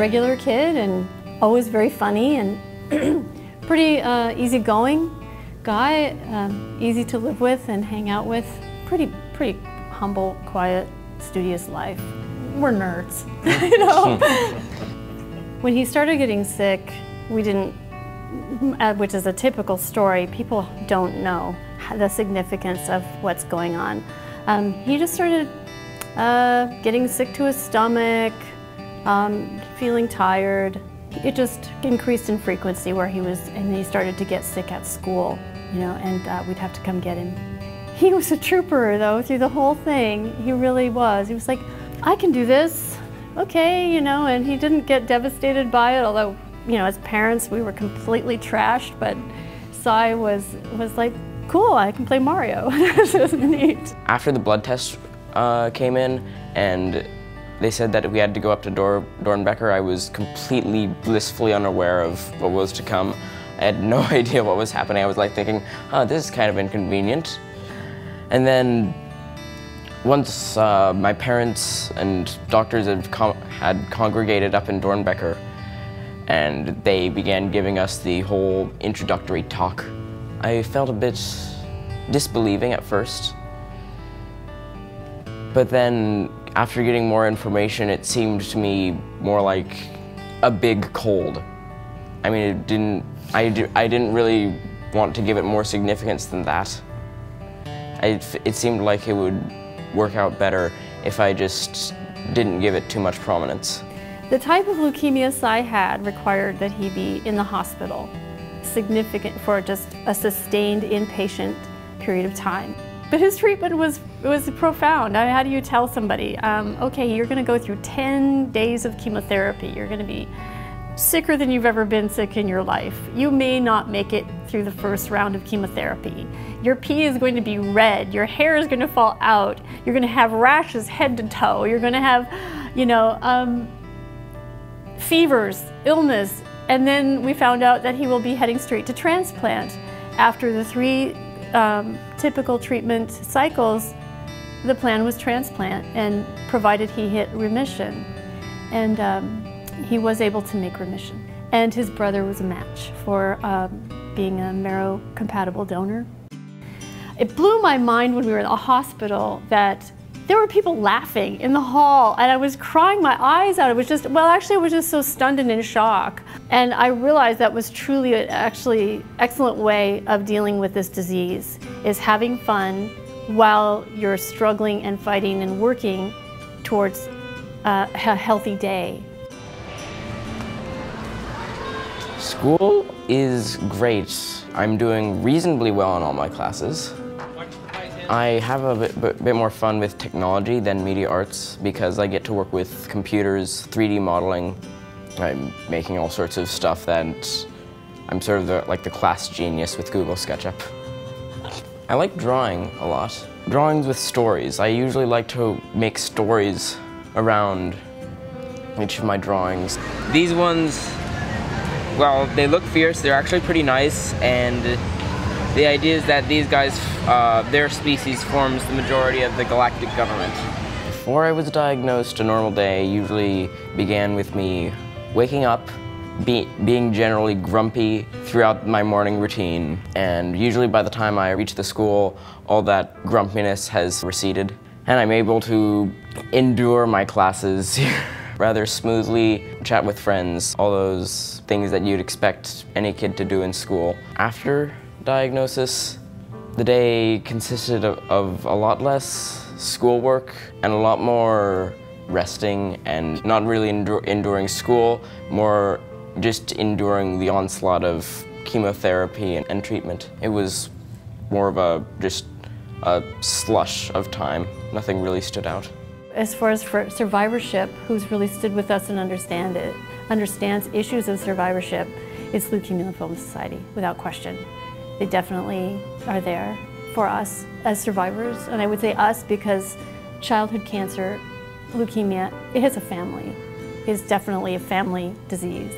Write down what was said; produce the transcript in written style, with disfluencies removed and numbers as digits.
regular kid and always very funny and pretty easygoing guy, easy to live with and hang out with. Pretty humble, quiet, studious life. We're nerds, you know. When he started getting sick, we didn't, which is a typical story, people don't know the significance of what's going on. He just started getting sick to his stomach, feeling tired. It just increased in frequency where he was, and he started to get sick at school, you know, and we'd have to come get him. He was a trooper though through the whole thing. He really was. He was like, I can do this, okay, you know, and he didn't get devastated by it, although, you know, as parents we were completely trashed, but Sai was like, cool, I can play Mario. This is neat. After the blood test came in and they said that we had to go up to Dornbecker, I was completely blissfully unaware of what was to come. I had no idea what was happening. I was like thinking, oh, this is kind of inconvenient. And then once my parents and doctors had congregated up in Dornbecker and they began giving us the whole introductory talk, I felt a bit disbelieving at first. But then after getting more information, it seemed to me more like a big cold. I mean, I didn't really want to give it more significance than that. It seemed like it would work out better if I just didn't give it too much prominence. The type of leukemia Sai had required that he be in the hospital, significant for just a sustained inpatient period of time. But his treatment was profound. I mean, how do you tell somebody, okay, you're going to go through 10 days of chemotherapy, you're going to be sicker than you've ever been sick in your life. You may not make it through the first round of chemotherapy. Your pee is going to be red, your hair is going to fall out, you're going to have rashes head to toe, you're going to have, you know, fevers, illness, and then we found out that he will be heading straight to transplant. After the 3 typical treatment cycles, the plan was transplant, and provided he hit remission. And he was able to make remission. And his brother was a match for being a marrow-compatible donor. It blew my mind when we were in the hospital that there were people laughing in the hall, and I was crying my eyes out. It was just, well, actually, I was just so stunned and in shock. And I realized that was truly actually excellent way of dealing with this disease, is having fun while you're struggling and fighting and working towards a healthy day. School is great. I'm doing reasonably well in all my classes. I have a bit more fun with technology than media arts because I get to work with computers, 3D modeling. I'm making all sorts of stuff that I'm sort of like the class genius with Google SketchUp. I like drawing a lot. Drawings with stories. I usually like to make stories around each of my drawings. These ones, well, they look fierce, they're actually pretty nice, and the idea is that these guys, their species forms the majority of the galactic government. Before I was diagnosed, a normal day usually began with me waking up, being generally grumpy throughout my morning routine, and usually by the time I reach the school, all that grumpiness has receded, and I'm able to endure my classes rather smoothly, chat with friends, all those things that you'd expect any kid to do in school. After diagnosis, the day consisted of a lot less schoolwork and a lot more resting and not really enduring school, more just enduring the onslaught of chemotherapy and treatment. It was more of just a slush of time. Nothing really stood out. As far as for survivorship, who's really stood with us and understands issues of survivorship, it's Leukemia and Lymphoma Society, without question. They definitely are there for us as survivors, and I would say us because childhood cancer, leukemia, it has a family. It's definitely a family disease.